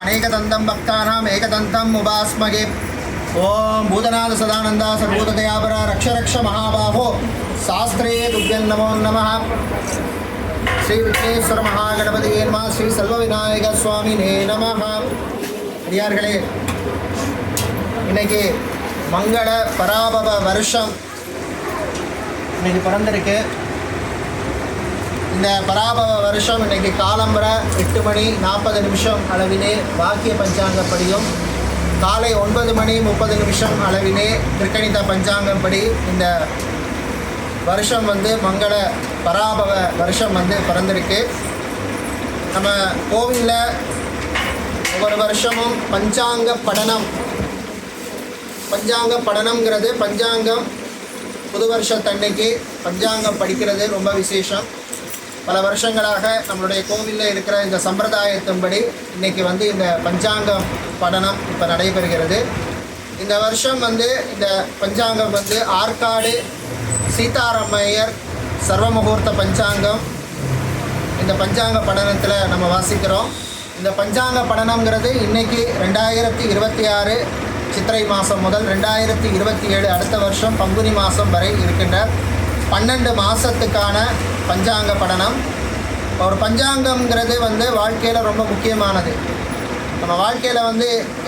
अनेकदन्तं भक्तानाम् एकदन्तम् उपास्महे। ओम भूतनाथ सदानंदा सर्वोदयापरा रक्ष रक्ष महाबाहो शास्त्रे तुभ्यं नमो नमः। श्री विघ्नेश्वर महागणपति नमः। श्री सर्वविनायक स्वामिने नमः। அடியார்களே, இன்னைக்கு மங்கள பராபவ வருஷம் இன்னைக்கு பிறந்திருக்கு. இந்த பராபவ வருஷம் இன்னைக்கு காலம்பர 8:40 அளவிலே வாக்கிய பஞ்சாங்கப்படியும் காலை 9:30 அளவிலே திருக்கணித பஞ்சாங்கப்படி இந்த வருஷம் மங்கள பராபவ வருஷம் பிறந்திருக்கு. நம்ம கோவிலில் ஒவ்வொரு வருஷமும் பஞ்சாங்க படனம்ங்கிறது பஞ்சாங்கம் புது வருஷத்தன்னைக்கு பஞ்சாங்கம் படிக்கிறது ரொம்ப விசேஷம். பல வருஷங்களாக நம்மளுடைய கோவிலில் இருக்கிற இந்த சம்பிரதாயத்தின்படி இன்றைக்கி இந்த பஞ்சாங்கம் படனம் இப்போ நடைபெறுகிறது. இந்த வருஷம் இந்த பஞ்சாங்கம் ஆற்காடு சீதாராமையர் சர்வமுகூர்த்த பஞ்சாங்கம் இந்த பஞ்சாங்க படனத்தில் நம்ம வாசிக்கிறோம். இந்த பஞ்சாங்க படனம்ங்கிறது இன்றைக்கி 2026 சித்திரை மாதம் முதல் 2027 அடுத்த வருஷம் பங்குனி மாதம் வரை இருக்கின்ற 12 மாதத்துக்கான பஞ்சாங்க படனம். ஒரு பஞ்சாங்கம்ங்கிறது வாழ்க்கையில் ரொம்ப முக்கியமானது. நம்ம வாழ்க்கையில்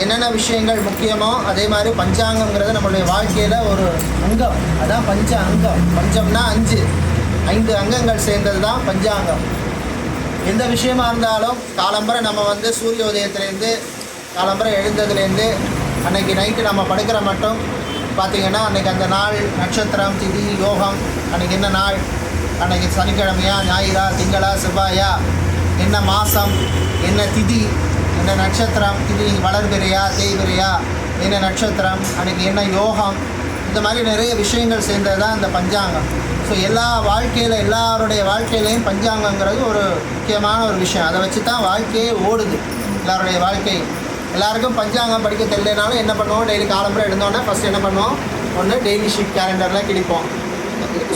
என்னென்ன விஷயங்கள் முக்கியமோ அதே மாதிரி பஞ்சாங்கம்ங்கிறது நம்மளுடைய வாழ்க்கையில் ஒரு அங்கம். அதான் பஞ்ச அங்கம். பஞ்சம்னா 5 அங்கங்கள் சேர்ந்தது தான் பஞ்சாங்கம். எந்த விஷயமா இருந்தாலும் காலம்பரை நம்ம சூரிய உதயத்துலேருந்து காலம்பரை எழுந்ததுலேருந்து அன்றைக்கி நைட்டு நம்ம படுக்கிற மட்டும் பார்த்திங்கன்னா அன்றைக்கி அந்த நாள் நட்சத்திரம் திதி யோகம், அன்றைக்கி என்ன நாள், அன்றைக்கி சனிக்கிழமையா ஞாயிறா திங்களா செவ்வாயா, என்ன மாதம், என்ன திதி, என்ன நட்சத்திரம், திதி வளர்பிறையா தேய்பிறையா, என்ன நட்சத்திரம், அன்றைக்கி என்ன யோகம், இந்த மாதிரி நிறைய விஷயங்கள் சேர்ந்தது தான் இந்த பஞ்சாங்கம். ஸோ எல்லாருடைய வாழ்க்கையிலையும் பஞ்சாங்கங்கிறது ஒரு முக்கியமான ஒரு விஷயம். அதை வச்சு தான் வாழ்க்கையே ஓடுது. எல்லாருடைய வாழ்க்கை எல்லாருக்கும் பஞ்சாங்கம் படிக்க தெரியலனாலும் என்ன பண்ணுவோம், டெய்லி காலம்புரை எழுந்தோன்னே ஃபஸ்ட் என்ன பண்ணுவோம், ஒன்று டெய்லி ஷீட் கேலண்டரில் கிழிப்போம்.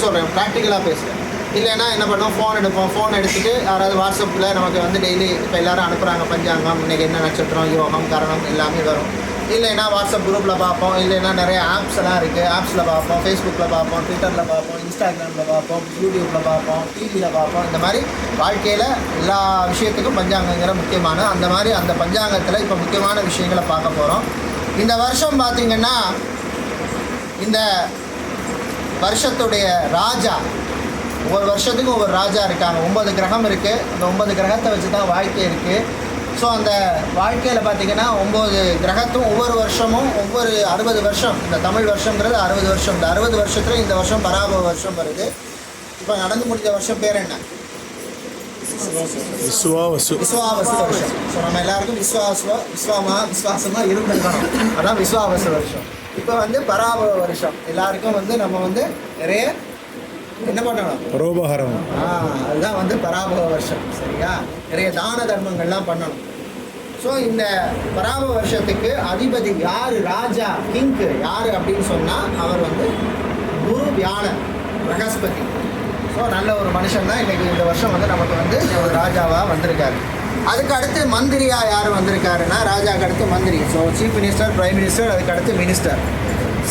சொல்கிறேன், ப்ராக்டிக்கலாக பேசுகிறேன். இல்லைன்னா என்ன பண்ணுவோம், ஃபோன் எடுப்போம். ஃபோன் எடுத்துகிட்டு யாராவது வாட்ஸ்அப்பில் நமக்கு டெய்லி இப்போ எல்லோரும் அனுப்புகிறாங்க பஞ்சாங்கம், இன்றைக்கி என்ன நட்சத்திரம் யோகம் கரணம் எல்லாமே வரும். இல்லைன்னா வாட்ஸ்அப் குரூப்பில் பார்ப்போம். இல்லைன்னா நிறைய ஆப்ஸ் எல்லாம் இருக்குது, ஆப்ஸில் பார்ப்போம், ஃபேஸ்புக்கில் பார்ப்போம், ட்விட்டரில் பார்ப்போம், இன்ஸ்டாகிராமில் பார்ப்போம், யூடியூப்பில் பார்ப்போம், டிவியில் பார்ப்போம். இந்த மாதிரி வாழ்க்கையில் எல்லா விஷயத்துக்கும் பஞ்சாங்கங்கிற முக்கியமான அந்த மாதிரி அந்த பஞ்சாங்கத்தில் இப்போ முக்கியமான விஷயங்களை பார்க்க போகிறோம். இந்த வருஷம் பார்த்திங்கன்னா இந்த வருஷத்துடைய ராஜா, ஒவ்வொரு வருஷத்துக்கும் ஒவ்வொரு ராஜா இருக்காங்க. 9 கிரகம் இருக்குது. அந்த 9 கிரகத்தை வச்சு தான் வாழ்க்கை இருக்குது. ஸோ அந்த வாழ்க்கையில் பார்த்திங்கன்னா 9 கிரகத்தும் ஒவ்வொரு வருஷமும் ஒவ்வொரு 60 வருஷம், இந்த தமிழ் வருஷங்கிறது 60 வருஷம். இந்த 60 வருஷத்தில் இந்த வருஷம் பராபவ வருஷம் வருது. இப்போ நடந்து முடிஞ்ச வருஷம் பேர் என்ன? விஸ்வாவசு வருஷம். ஸோ நம்ம எல்லாருக்கும் விஸ்வாசமாக இருந்திருக்கணும். அதான் விஸ்வாவசு வருஷம். இப்போ பராபவ வருஷம். எல்லாருக்கும் நம்ம நிறைய என்ன பண்ணணும், பரோபகாரம். அதுதான் பராபவ வருஷம். சரியா? நிறைய தான தர்மங்கள்லாம் பண்ணணும். ஸோ இந்த பராபவ வருஷத்துக்கு அதிபதி யார், ராஜா கிங்கு யார் அப்படின்னு சொன்னால் அவர் குரு வியாழன் பிரகஸ்பதி. ஸோ நல்ல ஒரு மனுஷன் தான் இன்றைக்கி இந்த வருஷம் நமக்கு ஒரு ராஜாவாக வந்திருக்காரு. அதுக்கு அடுத்து மந்திரியாக யார் வந்திருக்காருன்னா, ராஜாவுக்கு அடுத்து மந்திரி. So chief minister, prime minister, அதுக்கு அடுத்து மினிஸ்டர்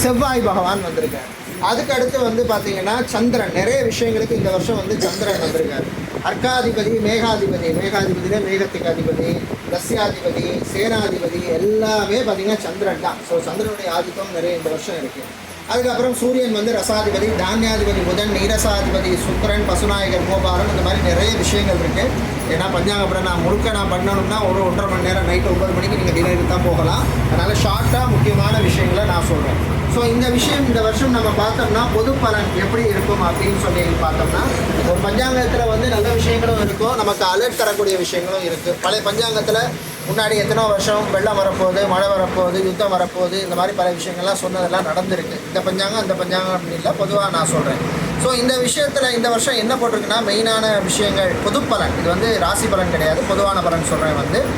செவ்வாய் பகவான் வந்திருக்கார். அதுக்கு அடுத்து பார்த்திங்கன்னா சந்திரன். நிறைய விஷயங்களுக்கு இந்த வருஷம் சந்திரன் வந்திருக்காரு. அர்க்காதிபதி, மேகாதிபதியில மேகத்துக்கு அதிபதி, ரஸ்யாதிபதி, சேனாதிபதி எல்லாமே பார்த்திங்கன்னா சந்திரன் தான். ஸோ சந்திரனுடைய ஆதிக்கம் நிறைய இந்த வருஷம் இருக்குது. அதுக்கப்புறம் சூரியன் ரசாதிபதி, தானியாதிபதி புதன், நீரசாதிபதி சுக்கிரன், பசுநாயகர் கோபாலன், இந்த மாதிரி நிறைய விஷயங்கள் இருக்குது. ஏன்னா பஞ்சாங்கப்படம் நான் பண்ணணும்னா ஒரு 1.5 மணி நேரம், நைட்டு 9 மணிக்கு நீங்கள் டின்னருக்கு தான் போகலாம். அதனால் ஷார்ட்டாக முக்கியமான விஷயங்களை நான் சொல்கிறேன். ஸோ இந்த விஷயம் இந்த வருஷம் நம்ம பார்த்தோம்னா பொது பலன் எப்படி இருக்கும் அப்படின்னு சொல்லி பார்த்தோம்னா, ஒரு பஞ்சாங்கத்தில் நல்ல விஷயங்களும் இருக்கும், நமக்கு அலர்ட் தரக்கூடிய விஷயங்களும் இருக்குது. பழைய பஞ்சாங்கத்தில் முன்னாடி எத்தனோ வருஷம் வெள்ளம் வரப்போகுது, மழை வரப்போகுது, யுத்தம் வரப்போகுது, இந்த மாதிரி பல விஷயங்கள்லாம் சொன்னதெல்லாம் நடந்திருக்கு. இந்த பஞ்சாங்கம் அந்த பஞ்சாங்கம் அப்படின்னு இல்லை, பொதுவாக நான் சொல்கிறேன். ஸோ இந்த விஷயத்தில் இந்த வருஷம் என்ன போட்டிருக்குன்னா, மெயினான விஷயங்கள் பொது பலன். இது ராசி பலன் கிடையாது, பொதுவான பலன் சொல்கிறேன்.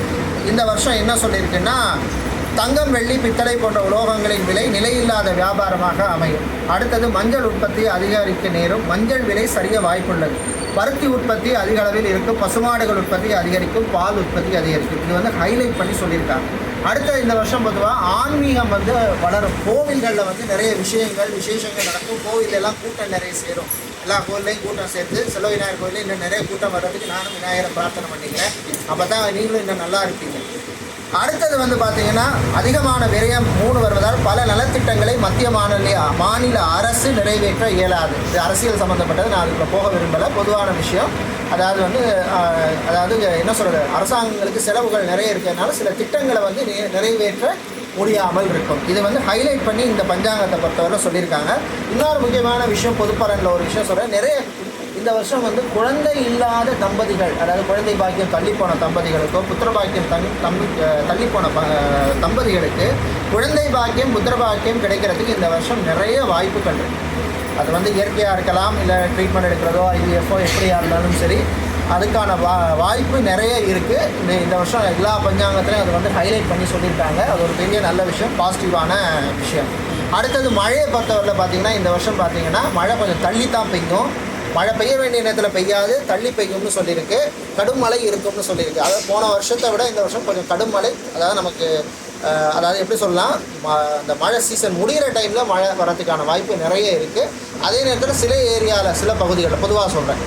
இந்த வருஷம் என்ன சொல்லியிருக்குன்னா, தங்கம், வெள்ளி, பித்தளை போன்ற உலோகங்களின் விலை நிலையில்லாத வியாபாரமாக அமையும். அடுத்தது மஞ்சள் உற்பத்தி அதிகரிக்க நேரும். மஞ்சள் விலை சரிய வாய்ப்புள்ளது. பருத்தி உற்பத்தி அதிக அளவில் இருக்கும், பசுமாடுகள் உற்பத்தி அதிகரிக்கும், பால் உற்பத்தி அதிகரிக்கும். இது வந்து ஹைலைட் பண்ணி சொல்லியிருக்காங்க. அடுத்த இந்த வருஷம் பொதுவாக ஆன்மீகம் வந்து வளரும். கோவில்களில் வந்து நிறைய விசேஷங்கள் நடக்கும். கோவிலெல்லாம் கூட்டம் நிறைய சேரும். எல்லா கோவில்லையும் கூட்டம் சேர்த்து செல்வ விநாயகர் கோவிலில் இன்னும் நிறைய கூட்டம் வர்றதுக்கு நானும் விநாயகரை பிரார்த்தனை பண்ணிக்கிறேன். அப்போ தான் நீங்களும் இன்னும் நல்லா இருப்பீங்க. அடுத்தது வந்து பார்த்திங்கன்னா அதிகமான விரயம் 3 வருவதால் பல நலத்திட்டங்களை மத்திய மாநில அரசு நிறைவேற்ற இயலாது. இது அரசியல் சம்மந்தப்பட்டது, நான் அதுக்கு போக விரும்பலை. பொதுவான விஷயம். அதாவது என்ன சொல்கிறது, அரசாங்கங்களுக்கு செலவுகள் நிறைய இருக்கிறதுனால சில திட்டங்களை வந்து நிறைவேற்ற முடியாமல் இருக்கும். இதை வந்து ஹைலைட் பண்ணி இந்த பஞ்சாங்கத்தை பொறுத்தவரை சொல்லியிருக்காங்க. இன்னொரு முக்கியமான விஷயம், பொதுப்பலனில் ஒரு விஷயம் சொல்கிறேன். நிறைய இந்த வருஷம் வந்து குழந்தை இல்லாத தம்பதிகள், அதாவது குழந்தை பாக்கியம் தள்ளிப்போன தம்பதிகளுக்கோ புத்திர பாக்கியம் தள்ளிப்போன தம்பதிகளுக்கு குழந்தை பாக்கியம் புத்திர பாக்கியம் கிடைக்கிறதுக்கு இந்த வருஷம் நிறைய வாய்ப்புகள் இருக்குது. அது வந்து இயற்கையாக இருக்கலாம், இல்லை ட்ரீட்மெண்ட் எடுக்கிறதோ ஐவிஎஃப்ஓ எப்படியா இருந்தாலும் சரி, அதுக்கான வாய்ப்பு நிறைய இருக்குது. இந்த வருஷம் எல்லா பஞ்சாங்கத்திலையும் அது வந்து ஹைலைட் பண்ணி சொல்லியிருக்காங்க. அது ஒரு பெரிய நல்ல விஷயம், பாசிட்டிவான விஷயம். அடுத்தது மழையை பொறுத்தவரையில் பார்த்திங்கன்னா இந்த வருஷம் பார்த்திங்கன்னா மழை கொஞ்சம் தள்ளி தான் பெய்யும். மழை பெய்ய வேண்டிய நேரத்தில் பெய்யாது, தள்ளி பெய்யும்னு சொல்லியிருக்கு. கடும் மழை இருக்கும்னு சொல்லியிருக்கு. அதாவது போன வருஷத்தை விட இந்த வருஷம் கொஞ்சம் கடும் மழை, அதாவது நமக்கு அதாவது எப்படி சொல்லலாம், அந்த மழை சீசன் முடிகிற டைமில் மழை வரதுக்கான வாய்ப்பு நிறைய இருக்குது. அதே நேரத்தில் சில ஏரியாவில் சில பகுதிகளில் பொதுவாக சொல்கிறேன்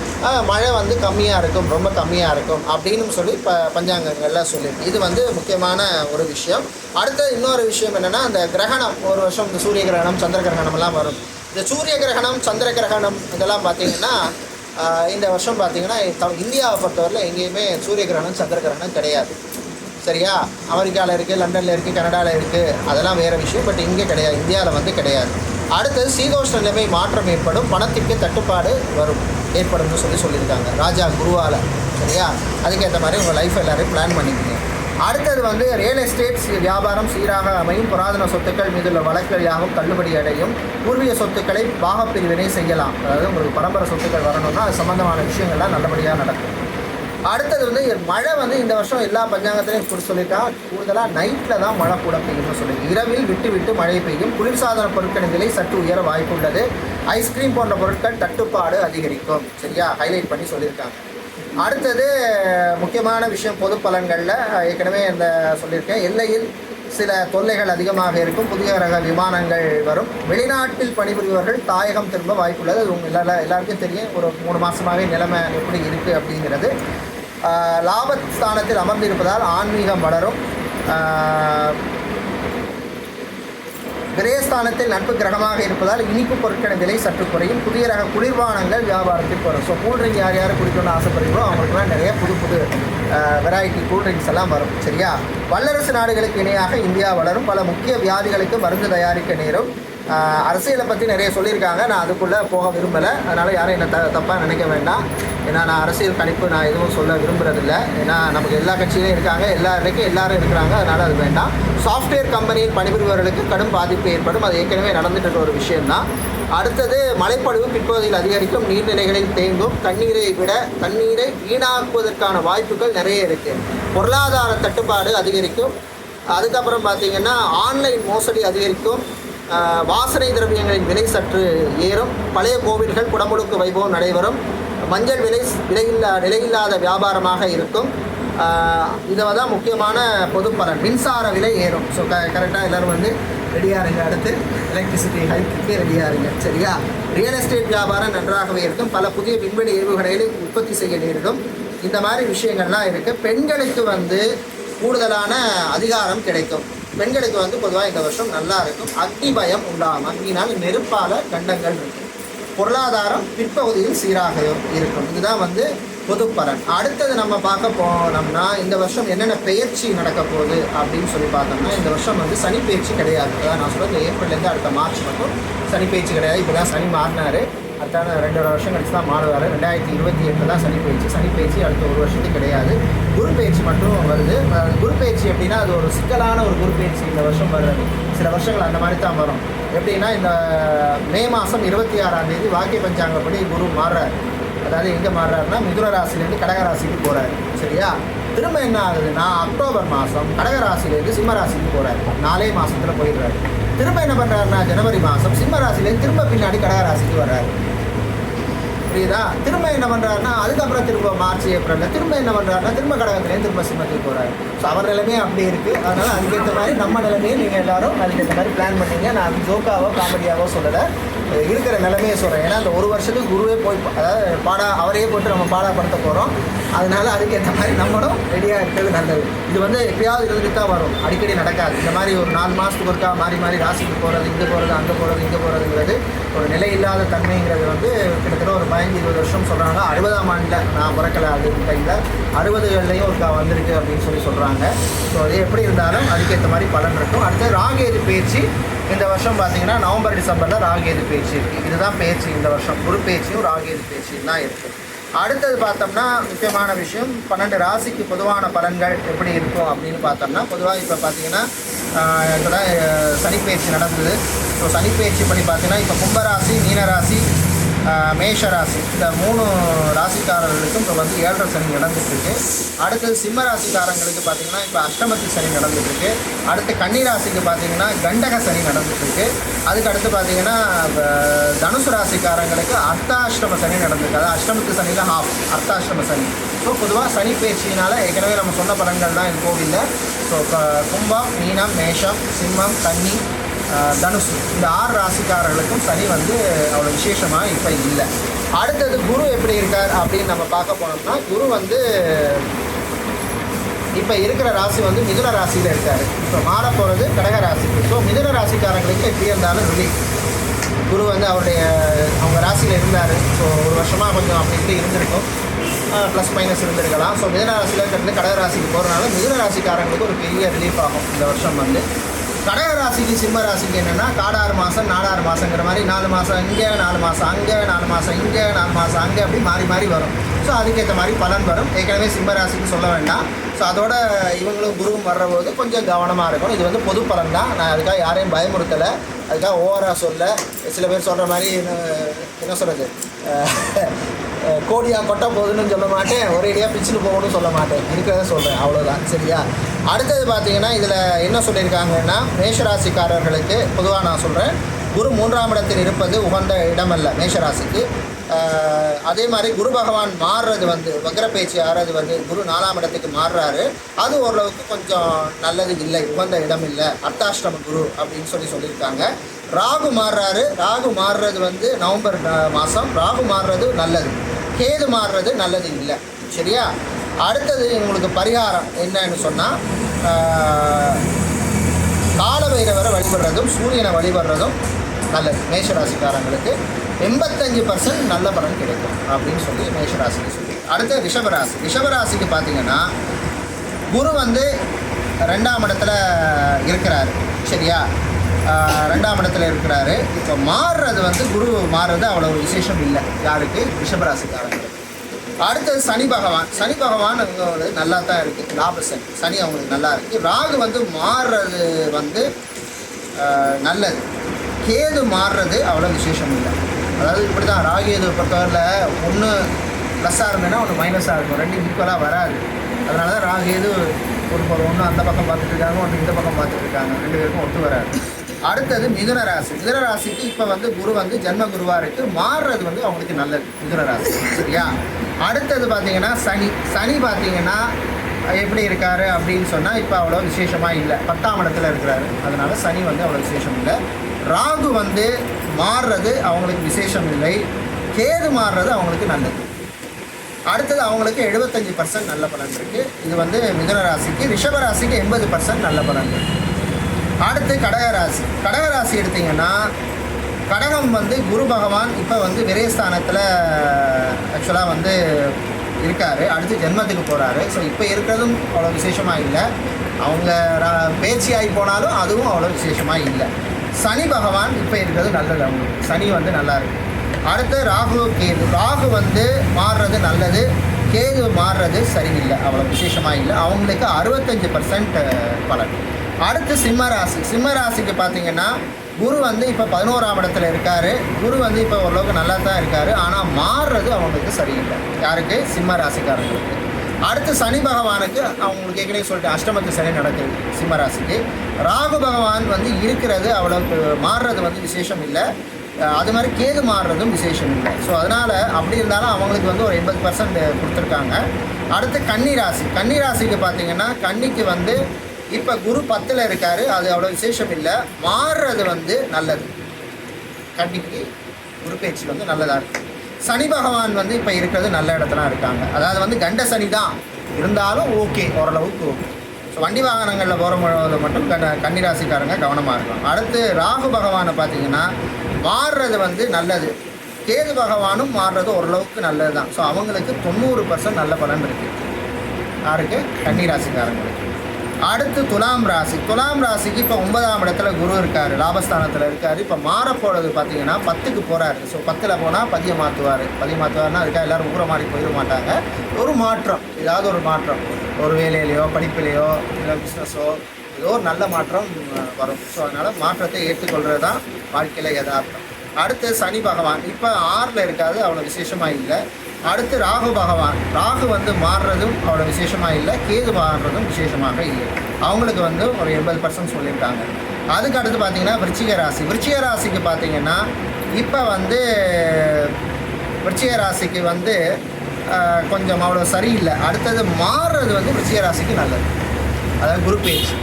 மழை வந்து கம்மியாக இருக்கும், ரொம்ப கம்மியாக இருக்கும் அப்படின்னு சொல்லி பஞ்சாங்கங்களில் சொல்லியிருக்கு. இது வந்து முக்கியமான ஒரு விஷயம். அடுத்த இன்னொரு விஷயம் என்னென்னா, அந்த கிரகணம் ஒரு வருஷம் இந்த சூரிய கிரகணம் சந்திர கிரகணம்லாம் வரும். இந்த சூரிய கிரகணம் சந்திர கிரகணம் இதெல்லாம் பார்த்திங்கன்னா இந்த வருஷம் பார்த்திங்கன்னா இந்தியாவை பொறுத்தவரையில் எங்கேயுமே சூரிய கிரகணம் சந்திர கிரகணம் கிடையாது. சரியா? அமெரிக்காவில் இருக்குது, லண்டனில் இருக்குது, கனடாவில் இருக்குது, அதெல்லாம் வேறு விஷயம். பட் இங்கே கிடையாது, இந்தியாவில் வந்து கிடையாது. அடுத்தது சீதோஷ்ண நிலைமை மாற்றம் ஏற்படும், பணத்திற்கு தட்டுப்பாடு ஏற்படும்னு சொல்லியிருக்காங்க ராஜா குருவால். சரியா? அதுக்கேற்ற மாதிரி உங்கள் லைஃப் எல்லோரும் பிளான் பண்ணிக்கோங்க. அடுத்தது வந்து ரியல் எஸ்டேட்ஸ் வியாபாரம் சீராக அமையும், புராதன சொத்துக்கள் மீதுள்ள வழக்குகள் யாவும் தள்ளுபடி அடையும், பூர்வீக சொத்துக்களை பாகப்பிரிவினை செய்யலாம். அதாவது உங்களுக்கு பரம்பரை சொத்துக்கள் வரணும்னா அது சம்மந்தமான விஷயங்கள்லாம் நல்லபடியாக நடக்கும். அடுத்தது வந்து மழை வந்து இந்த வருஷம் எல்லா பஞ்சாங்கத்திலையும் சொல்லியிருக்காங்க. கூடுதலாக நைட்டில் தான் மழை கூட பெய்யும்னு சொல்லி, இரவில் விட்டு விட்டு மழை பெய்யும், குளிர்சாதன பொருட்களின் விலை சற்று உயர வாய்ப்பு உள்ளது, ஐஸ்கிரீம் போன்ற பொருட்கள் தட்டுப்பாடு அதிகரிக்கும். சரியா? ஹைலைட் பண்ணி சொல்லியிருக்காங்க. அடுத்தது முக்கியமான விஷயம், பொது பலன்களில் ஏற்கனவே இந்த சொல்லியிருக்கேன். எல்லையில் சில தொல்லைகள் அதிகமாக இருக்கும், புதிய ரக விமானங்கள் வரும், வெளிநாட்டில் பணிபுரிபவர்கள் தாயகம் திரும்ப வாய்ப்புள்ளது. அது உங்கள் எல்லாருக்கும் தெரியும், ஒரு 3 மாதமாகவே நிலைமை எப்படி இருக்குது அப்படிங்கிறது. லாபஸ்தானத்தில் அமர்ந்திருப்பதால் ஆன்மீகம் வளரும், விரயஸ்தானத்தில் நட்பு கிரகமாக இருப்பதால் இனிப்பு பொருட்களின் விலை சற்று குறையும், புதிய ரக குளிர்பானங்கள் வியாபாரத்திற்கு வரும். ஸோ கூல்ட்ரிங்க் யார் யார் குடிக்கணும்னு ஆசைப்படுறீங்களோ அவங்களுக்குலாம் நிறைய புது வெரைட்டி கூல்ட்ரிங்க்ஸ் எல்லாம் வரும். சரியா? வல்லரசு நாடுகளுக்கு இணையாக இந்தியா வளரும், பல முக்கிய வியாதிகளுக்கு மருந்து தயாரிக்க நேரும். அரசியலை பற்றி நிறைய சொல்லியிருக்காங்க, நான் அதுக்குள்ளே போக விரும்பலை. அதனால் யாரும் என்னை தப்பாக நினைக்க வேண்டாம். ஏன்னா நான் அரசியல் கணிப்பு நான் எதுவும் சொல்ல விரும்புகிறதில்ல. ஏன்னா நமக்கு எல்லா கட்சியிலையும் இருக்காங்க, எல்லாரும் இருக்கிறாங்க, அதனால் அது வேண்டாம். சாஃப்ட்வேர் கம்பெனியில் பணிபுரிபவர்களுக்கு கடும் பாதிப்பு ஏற்படும், அது ஏற்கனவே நடந்துட்டு இருக்க ஒரு விஷயம்தான். அடுத்தது மழைப்பொழிவு பிற்பகுதியில் அதிகரிக்கும், நீர்நிலைகளில் தேங்கும் தண்ணீரை வீணாக்குவதற்கான வாய்ப்புகள் நிறைய இருக்குது, பொருளாதார தட்டுப்பாடு அதிகரிக்கும். அதுக்கப்புறம் பார்த்திங்கன்னா ஆன்லைன் மோசடி அதிகரிக்கும், வாசனை திரவியங்களின் விலை சற்று ஏறும், பழைய கோவில்கள் குடமுழுக்கு வைபவம் நடைபெறும், மஞ்சள் நிலையில்லாத வியாபாரமாக இருக்கும். இதை தான் முக்கியமான பொது பலன். மின்சார விலை ஏறும். ஸோ கரெக்டாக எல்லோரும் வந்து ரெடியாக இருங்க. அடுத்து எலக்ட்ரிசிட்டி ஹைக்கு ரெடியாக இருங்க. சரியா? ரியல் எஸ்டேட் வியாபாரம் நன்றாகவே இருக்கும், பல புதிய விண்வெளி ஏவுகணைகளை உற்பத்தி செய்ய நேரிடும். இந்த மாதிரி விஷயங்கள்லாம் இருக்குது. பெண்களுக்கு வந்து கூடுதலான அதிகாரம் கிடைக்கும். பெண்களுக்கு வந்து பொதுவாக இந்த வருஷம் நல்லா இருக்கும். அக்னி பயம் உண்டாகும், அக்னினால் நெருப்பால் கண்டங்கள் இருக்கும். பொருளாதாரம் பிற்பகுதியில் சீராக இருக்கும். இதுதான் வந்து பொது பலன். அடுத்தது நம்ம பார்க்க போனோம்னா இந்த வருஷம் என்னென்ன பெயர்ச்சி நடக்க போகுது அப்படின்னு சொல்லி பார்த்தோம்னா, இந்த வருஷம் வந்து சனி பெயர்ச்சி கிடையாது. அதான் நான் சொல்கிறேன், ஏப்ரல்லேருந்து அடுத்த மார்ச் மட்டும் சனி பெயர்ச்சி கிடையாது. இப்போ தான் சனி மாறினார், அடுத்த 2 வருஷம் கழிச்சு தான் மாறுவார். 2028 தான் சனி பயிற்சி அடுத்த 1 வருஷத்துக்கு கிடையாது. குரு பயிற்சி மட்டும் வருது. குரு பயிற்சி எப்படின்னா அது ஒரு சிக்கலான ஒரு குரு பயிற்சி இந்த வருஷம் வருது. சில வருஷங்கள் அந்த மாதிரி தான் வரும். எப்படின்னா இந்த மே மாதம் 26ஆம் தேதி வாக்கிய பஞ்சாங்கப்படி குரு மாறுறார். அதாவது எங்கே மாறுறாருன்னா மிதுன ராசிலேருந்து கடகராசிக்கு போகிறார். சரியா? திரும்ப என்ன ஆகுதுன்னா அக்டோபர் மாதம் கடகராசிலேருந்து சிம்ம ராசிக்கு போகிறார். 4 மாதத்தில் போயிடுறாரு. திரும்ப என்ன பண்ணுறாருன்னா ஜனவரி மாதம் சிம்ம ராசிலேருந்து திரும்ப பின்னாடி கடகராசிக்கு வர்றாரு. புரியுதா? திரும்ப என்ன பண்ணுறாருன்னா அதுக்கப்புறம் திரும்ப மார்ச் ஏப்ரலில் திரும்ப என்ன பண்ணுறாருன்னா திரும்ப கடகத்துலேயும் திரும்ப சிம்மத்துக்கு போகிறாரு. ஸோ அவர் நிலைமையே அப்படி இருக்குது. அதனால் அதுக்கேற்ற மாதிரி நம்ம நிலைமையை நீங்கள் எல்லோரும் அதுக்கேற்ற மாதிரி பிளான் பண்ணீங்க. நான் ஜோக்காவோ காமெடியாவோ சொல்லலை, இருக்கிற நிலைமையை சொல்கிறேன். ஏன்னா அந்த ஒரு வருஷத்துக்கு குருவே போய் அதாவது அவரையே போட்டு நம்ம பாடாப்படுத்த போகிறோம். அதனால் அதுக்கேற்ற மாதிரி நம்மளும் ரெடியாக இருக்கிறது நல்லது. இது எப்பயாவது இருந்துட்டு தான் வரும், அடிக்கடி நடக்காது. இந்த மாதிரி ஒரு 4 மாதத்துக்கு ஒருக்கா மாறி மாறி ராசிக்கு போகிறது, இங்கே போகிறது, அங்கே போகிறது, இங்கே போகிறதுங்கிறது ஒரு நிலை இல்லாத தன்மைங்கிறது கிட்டத்தட்ட ஒரு 15-20 வருஷம் சொல்கிறாங்க. 60ஆம் ஆண்டில் நான் பிறக்கலை, அது டைமில் 60கள்லையும் ஒருக்கா வந்திருக்கு அப்படின்னு சொல்கிறாங்க. ஸோ அது எப்படி இருந்தாலும் அதுக்கேற்ற மாதிரி பலன் இருக்கும். அடுத்து ராகேது பயிற்சி இந்த வருஷம் பார்த்தீங்கன்னா நவம்பர் டிசம்பரில் ராகேது பயிற்சி இருக்குது. இதுதான் பயிற்சி இந்த வருஷம், குரு பயிற்சியும் ராகேது பயிற்சியும் தான் இருக்குது. அடுத்தது பார்த்தோம்னா முக்கியமான விஷயம் 12 ராசிக்கு பொதுவான பலன்கள் எப்படி இருக்கும் அப்படின்னு பார்த்தோம்னா, பொதுவாக இப்போ பார்த்தீங்கன்னா இப்போ தான் சனிப்பயிற்சி நடந்தது. ஸோ சனிப்பயிற்சி படி பார்த்தீங்கன்னா இப்போ கும்பராசி, மீனராசி, மேஷராசி இந்த 3 ராசிக்காரர்களுக்கும் இப்போ 7.5 சனி நடந்துட்டுருக்கு. அடுத்தது சிம்ம ராசிக்காரங்களுக்கு பார்த்திங்கன்னா இப்போ அஷ்டமத்து சனி நடந்துட்டுருக்கு. அடுத்து கன்னிராசிக்கு பார்த்திங்கன்னா கண்டக சனி நடந்துட்டுருக்கு. அதுக்கு அடுத்து பார்த்திங்கன்னா தனுசு ராசிக்காரங்களுக்கு அர்த்தாஷ்டம சனி நடந்துருக்கு. அதாவது அஷ்டமத்து சனியில் ஹாஃப் அர்த்தாஷ்டம சனி. ஸோ பொதுவாக சனி பயிற்சியினால் ஏற்கனவே நம்ம சொன்ன பலன்கள் தான் இது கோவிலில். ஸோ கும்பம், மீனம், மேஷம், சிம்மம், கன்னி, தனுசு இந்த 6 ராசிக்காரர்களுக்கும் சனி அவ்வளோ விசேஷமாக இப்போ இல்லை. அடுத்தது குரு எப்படி இருக்கார் அப்படின்னு நம்ம பார்க்க போனோம்னா, குரு இப்போ இருக்கிற ராசி மிதுன ராசியில் இருக்கார். இப்போ மாற போகிறது கடக ராசிக்கு. ஸோ மிதுன ராசிக்காரங்களுக்கு எப்படி இருந்தாலும் ரிலீஃப். குரு அவங்க ராசியில் இருந்தார். ஸோ ஒரு வருஷமாக கொஞ்சம் அப்படி இப்படி இருந்திருக்கும், ப்ளஸ் மைனஸ் இருந்திருக்கலாம். ஸோ மிதுன ராசியில் இருக்கிறது கடக ராசிக்கு போகிறனால மிதுன ராசிக்காரங்களுக்கு ஒரு பெரிய ரிலீஃப் ஆகும் இந்த வருஷம். கடக ராசிக்கு சிம்ம ராசிக்கு என்னென்னா காடாறு மாதம் நாடாறு மாதங்கிற மாதிரி 4 மாதம் இங்கே 4 மாதம் அங்கே 4 மாதம் இங்கே 4 மாதம் அங்கே அப்படி மாறி மாறி வரும். ஸோ அதுக்கேற்ற மாதிரி பலன் வரும். ஏற்கனவே சிம்ம ராசிக்கு சொல்ல வேண்டாம். ஸோ அதோட இவங்களும் குருவும் வர்றபோது கொஞ்சம் கவனமாக இருக்கணும். இது பொது பலன் தான், நான் அதுக்காக யாரையும் பயமுறுத்தலை, அதுக்காக ஓவராக சொல்ல. சில பேர் சொல்கிற மாதிரி என்ன சொல்கிறது, கோடியாக கொட்ட போகுதுன்னு சொல்ல மாட்டேன், ஒரேடியாக பிச்சுன்னு போகணும்னு சொல்ல மாட்டேன், இருக்கிறத சொல்கிறேன், அவ்வளோதான். சரியா? அடுத்தது பார்த்தீங்கன்னா இதில் என்ன சொல்லியிருக்காங்கன்னா, மேஷராசிக்காரர்களுக்கு பொதுவாக நான் சொல்கிறேன், குரு 3ஆம் இடத்தில் இருப்பது உகந்த இடமல்ல மேஷராசிக்கு. அதே மாதிரி குரு பகவான் மாறுறது வக்ரப்பயிற்சி ஆறது குரு 4ஆம் இடத்துக்கு மாறுறாரு. அது ஓரளவுக்கு கொஞ்சம் நல்லது இல்லை, உகந்த இடம் இல்லை, அர்த்தாஷ்டம குரு அப்படின்னு சொல்லியிருக்காங்க. ராகு மாறுறாரு. ராகு மாறுறது நவம்பர் மாதம். ராகு மாறுறது நல்லது, கேது மாறுறது நல்லது இல்லை. சரியா? அடுத்தது உங்களுக்கு பரிகாரம் என்னன்னு சொன்னால், கால பைரவரை வழிபடுறதும் சூரியனை வழிபடுறதும் நல்லது. மேஷராசிக்காரங்களுக்கு 85% நல்ல பலன் கிடைக்கும் அப்படின்னு சொல்லி மேஷராசிக்கு சொல்லி. அடுத்து ரிஷபராசி. ரிஷபராசிக்கு பார்த்தீங்கன்னா குரு 2ஆம் இடத்துல இருக்கிறாரு. சரியா? 2ஆம் இடத்துல இருக்கிறாரு. இப்போ மாறுறது குரு மாறுறது அவ்வளோ விசேஷம் இல்லை யாருக்கு, ரிஷபராசிக்காரங்களுக்கு. அடுத்தது சனி பகவான். சனி பகவான் அவங்க நல்லா தான் இருக்குது, லாபசன் சனி அவங்களுக்கு நல்லா இருக்குது. ராகு மாறுறது நல்லது, கேது மாறுறது அவ்வளோ விசேஷம் இல்லை. அதாவது இப்படி தான் ராகேது பொறுத்தவரையில் ஒன்று ப்ளஸ்ஸாக இருந்ததுன்னா ஒன்று மைனஸாக இருக்கும், 2 ஈக்குவலாக வராது. அதனால தான் ராகேது ஒன்று அந்த பக்கம் பார்த்துட்டு இருக்காங்க, ஒன்று இந்த பக்கம் பார்த்துட்டு இருக்காங்க, 2 பேருக்கும் ஒத்து வராது. அடுத்தது மிதுன ராசி. மிதுன ராசிக்கு இப்போ குரு ஜென்ம குருவாக இருக்குது, மாறுறது அவங்களுக்கு நல்லது மிதுன ராசி. சரியா? அடுத்தது பார்த்தீங்கன்னா சனி. சனி பார்த்தீங்கன்னா எப்படி இருக்கார் அப்படின்னு சொன்னால் இப்போ அவ்வளோ விசேஷமாக இல்லை, 10ஆம் இடத்துல இருக்கிறாரு. அதனால் சனி அவ்வளோ விசேஷம் இல்லை. ராகு மாறுறது அவங்களுக்கு விசேஷம் இல்லை, கேது மாறுறது அவங்களுக்கு நல்லது. அடுத்தது அவங்களுக்கு 75% நல்ல பலன் இருக்குது. இது மிதுன ராசிக்கு. ரிஷபராசிக்கு 80% நல்ல பலன் இருக்குது. அடுத்து கடகராசி. கடகராசி எடுத்திங்கன்னா கடகம் குரு பகவான் இப்போ விரயஸ்தானத்தில் ஆக்சுவலாக இருக்கார். அடுத்து ஜென்மத்துக்கு போகிறாரு. ஸோ இப்போ இருக்கிறதும் அவ்வளோ விசேஷமாக இல்லை, அவங்க பேச்சியாகி போனாலும் அதுவும் அவ்வளோ விசேஷமாக இல்லை. சனி பகவான் இப்போ இருக்கிறது நல்லது, அவங்களுக்கு சனி நல்லா இருக்குது. அடுத்து ராகு கேது. ராகு மாறுறது நல்லது, கேது மாறுறது சரியில்லை, அவ்வளோ விசேஷமாக இல்லை, அவங்களுக்கு 65% பலன். அடுத்து சிம்மராசி. சிம்மராசிக்கு பார்த்தீங்கன்னா குரு இப்போ 11ஆம் இடத்துல இருக்கார். குரு இப்போ ஓரளவுக்கு நல்லா தான் இருக்கார், ஆனால் மாறுறது அவங்களுக்கு சரியில்லை. யாருக்கு? சிம்ம ராசிக்காரங்களுக்கு. அடுத்து சனி பகவானுக்கு அவங்களுக்கு ஏற்கனவே சொல்லிட்டு அஷ்டமத்து சனி நடக்குது சிம்மராசிக்கு. ராகு பகவான் இருக்கிறது அவ்வளோ மாறுறது விசேஷம் இல்லை, அது மாதிரி கேது மாறுறதும் விசேஷம் இல்லை. ஸோ அதனால் அப்படி இருந்தாலும் அவங்களுக்கு வந்து ஒரு 80% கொடுத்துருக்காங்க. அடுத்து கன்னி ராசிக்கு பார்த்தீங்கன்னா கன்னிக்கு வந்து இப்போ குரு 10ல் இருக்கார், அது அவ்வளோ விசேஷம் இல்லை. மாறுறது வந்து நல்லது. கன்னிக்கு குரு பேச்சு வந்து நல்லதாக இருக்குது. சனி பகவான் வந்து இப்போ இருக்கிறது நல்ல இடத்துல இருக்காங்க. அதாவது வந்து கண்ட சனி தான் இருந்தாலும் ஓகே, ஓரளவுக்கு ஓகே. ஸோ வண்டி வாகனங்களில் போகிற மட்டும் கன்னிராசிக்காரங்க கவனமாக இருக்கும். அடுத்து ராகு பகவானை பார்த்தீங்கன்னா மாறுறது வந்து நல்லது. கேது பகவானும் மாறுறது ஓரளவுக்கு நல்லது தான். ஸோ அவங்களுக்கு 90% நல்ல பலன் இருக்குது. யாருக்கு? கன்னிராசிக்காரங்களுக்கு. அடுத்து துலாம் ராசிக்கு இப்போ 9ஆம் இடத்துல குரு இருக்கார், லாபஸ்தானத்தில் இருக்கார். இப்போ மாறப்போகிறது பார்த்தீங்கன்னா 10க்கு போகிறாரு. ஸோ 10ல் போனால் பதிய மாற்றுவார்னா அதுக்காக எல்லோரும் ஊற மாறி போயிட மாட்டாங்க. ஒரு மாற்றம், ஏதாவது ஒரு மாற்றம், ஒரு வேலையிலையோ படிப்பிலையோ இல்லை பிஸ்னஸோ ஏதோ ஒரு நல்ல மாற்றம் வரும். ஸோ அதனால் மாற்றத்தை ஏற்றுக்கொள்கிறது தான் வாழ்க்கையில் யதார்த்தம். அடுத்து சனி பகவான் இப்போ 6ல் இருக்காது, அவ்வளோ விசேஷமாக இல்லை. அடுத்து ராகு வந்து மாறுறதும் அவ்வளோ விசேஷமாக இல்லை. கேது மாறுறதும் விசேஷமாக இல்லை. அவங்களுக்கு வந்து ஒரு 80% சொல்லியிருக்காங்க. அதுக்கு அடுத்து பார்த்திங்கன்னா விருச்சிக ராசிக்கு பார்த்திங்கன்னா இப்போ வந்து விருச்சிக ராசிக்கு வந்து கொஞ்சம் அவ்வளோ சரியில்லை. அடுத்தது மாறுறது வந்து விருச்சிக ராசிக்கு நல்லது. அதாவது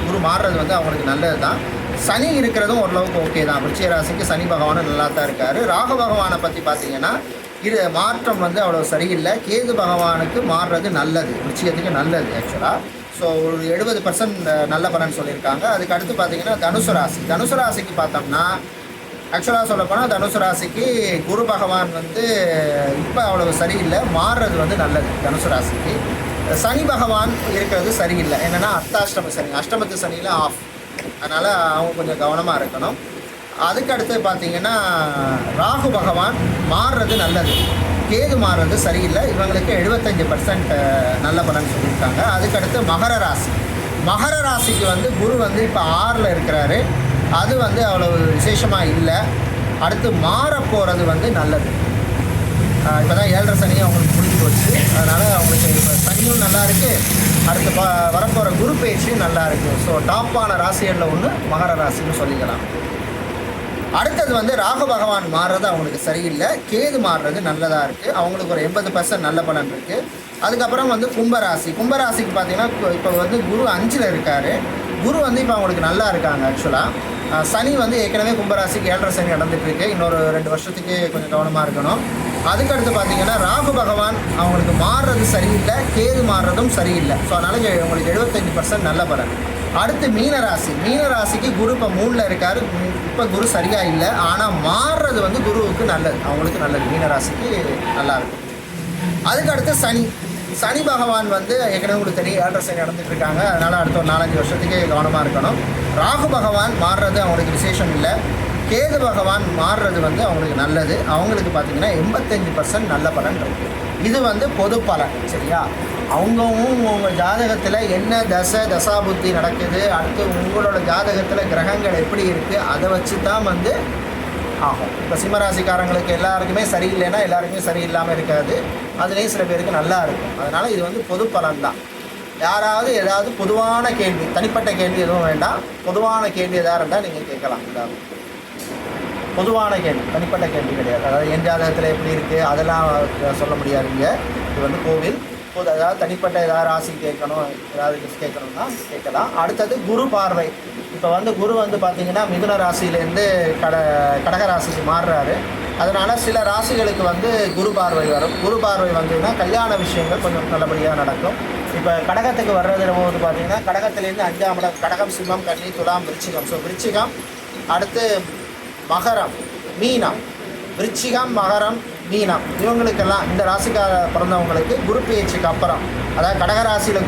குரு மாறுறது வந்து அவங்களுக்கு நல்லது தான். சனி இருக்கிறதும் ஓரளவுக்கு ஓகே தான். விருச்சிக ராசிக்கு சனி பகவானும் நல்லா தான் இருக்கார். ராகு பகவானை பற்றி பார்த்திங்கன்னா மாற்றம் வந்து அவ்வளோ சரியில்லை. கேது பகவானுக்கு மாறுறது நல்லது, விருச்சிகத்துக்கு நல்லது ஆக்சுவலாக. ஸோ ஒரு 70% நல்ல பலன் சொல்லியிருக்காங்க. அதுக்கு அடுத்து பார்த்திங்கன்னா தனுசு ராசிக்கு பார்த்தோம்னா ஆக்சுவலாக சொல்லப்போனால் தனுசு ராசிக்கு குரு பகவான் வந்து இப்போ அவ்வளோ சரியில்லை, மாறுறது வந்து நல்லது. தனுசு ராசிக்கு சனி பகவான் இருக்கிறது சரியில்லை. என்னென்னா அஷ்டமத்து சனியில் ஆஃப். அதனால் அவங்க கொஞ்சம் கவனமாக இருக்கணும். அதுக்கு அடுத்து பார்த்திங்கன்னா ராகு பகவான் மாறுறது நல்லது, கேது மாறுறது சரியில்லை. இவங்களுக்கு 75% நல்ல பலன் சொல்லியிருக்காங்க. அதுக்கடுத்து மகர ராசிக்கு வந்து குரு வந்து இப்போ 6ல் இருக்கிறாரு, அது வந்து அவ்வளோ விசேஷமாக இல்லை. அடுத்து மாறப்போகிறது வந்து நல்லது. இப்போ தான் 7.5 சனி அவங்களுக்கு முடிஞ்சு போச்சு. அதனால் அவங்களுக்கு இப்போ சனியும் நல்லா இருக்குது, அடுத்து வரப்போகிற குரு பேச்சும் நல்லா இருக்குது. ஸோ டாப்பான ராசிகளில் ஒன்று மகர ராசின்னு சொல்லிக்கலாம். அடுத்தது வந்து ராகு பகவான் மாறுறது அவங்களுக்கு சரியில்லை, கேது மாறுறது நல்லதாக இருக்குது. அவங்களுக்கு ஒரு 80% நல்ல பலன் இருக்குது. அதுக்கப்புறம் வந்து கும்பராசிக்கு பார்த்தீங்கன்னா இப்போ வந்து குரு 5ல் இருக்கார். குரு வந்து இப்போ அவங்களுக்கு நல்லா இருக்காங்க ஆக்சுவலாக. சனி வந்து ஏற்கனவே கும்பராசிக்கு 7.5 சனி நடந்துகிட்ருக்கு. இன்னொரு 2 வருஷத்துக்கு கொஞ்சம் கவனமாக இருக்கணும். அதுக்கடுத்து பார்த்திங்கன்னா ராகு பகவான் அவங்களுக்கு மாறுறது சரியில்லை, கேது மாறுறதும் சரியில்லை. ஸோ அதனால் உங்களுக்கு 75% நல்ல பலன். அடுத்து மீனராசிக்கு குரு இப்போ 3ல் இருக்கார். இப்போ குரு சரியாக இல்லை, ஆனால் மாறுறது வந்து குருவுக்கு நல்லது, அவங்களுக்கு நல்லது. மீனராசிக்கு நல்லாயிருக்கும். அதுக்கடுத்து சனி பகவான் வந்து ஏற்கனவே உங்களுக்கு தெரியும் 7.5 சனி நடந்துகிட்ருக்காங்க. அதனால் அடுத்த ஒரு 4-5 வருஷத்துக்கு கவனமாக இருக்கணும். ராகு பகவான் மாறுறது அவங்களுக்கு விசேஷம் இல்லை, கேது பகவான் மாறுறது வந்து அவங்களுக்கு நல்லது. அவங்களுக்கு பார்த்திங்கன்னா 85% நல்ல பலன் இருக்குது. இது வந்து பொது பலன், சரியா? உங்கள் ஜாதகத்தில் என்ன தசாபுத்தி நடக்குது, அடுத்து உங்களோட ஜாதகத்தில் கிரகங்கள் எப்படி இருக்குது, அதை வச்சு தான் வந்து ஆகும். இப்போ சிம்மராசிக்காரங்களுக்கு எல்லாருக்குமே சரியில்லைன்னா எல்லாருக்குமே சரியில்லாமல் இருக்காது. அதுலேயும் சில பேருக்கு நல்லா இருக்கும். அதனால் இது வந்து பொது பலன் தான். யாராவது ஏதாவது பொதுவான கேள்வி, தனிப்பட்ட கேள்வி எதுவும் வேண்டாம், பொதுவான கேள்வி எதாவது இருந்தால் நீங்கள் கேட்கலாம். ஏதாவது பொதுவான கேள்வி, தனிப்பட்ட கேள்வி கிடையாது. அதாவது என் ஜாதகத்தில் எப்படி இருக்குது அதெல்லாம் சொல்ல முடியாதுங்க. இது வந்து கோவில் அதாவது தனிப்பட்ட ஏதாவது ராசி கேட்கணும், ஏதாவது கேட்கணும்னா கேட்கலாம். அடுத்தது குரு பார்வை. இப்போ வந்து குரு வந்து பார்த்திங்கன்னா மிதுன ராசியிலேருந்து கடக ராசிக்கு மாறுறாரு. அதனால் சில ராசிகளுக்கு வந்து குரு பார்வை வரும். குரு பார்வை வந்ததுன்னா கல்யாண விஷயங்கள் கொஞ்சம் நல்லபடியாக நடக்கும். இப்போ கடகத்துக்கு வர்றதுல போது பார்த்திங்கன்னா கடகத்துலேருந்து 5ஆம் இடம், கடகம், சிம்மம், கன்னி, துலாம், விருச்சிகம். ஸோ விருச்சிகம், அடுத்து மகரம், மீனம். விருச்சிகம், மகரம், மீனம் இவங்களுக்கெல்லாம் இந்த ராசிக்கார பிறந்தவங்களுக்கு குரு பெயர்ச்சிக்கு அப்புறம், அதாவது கடக ராசியில்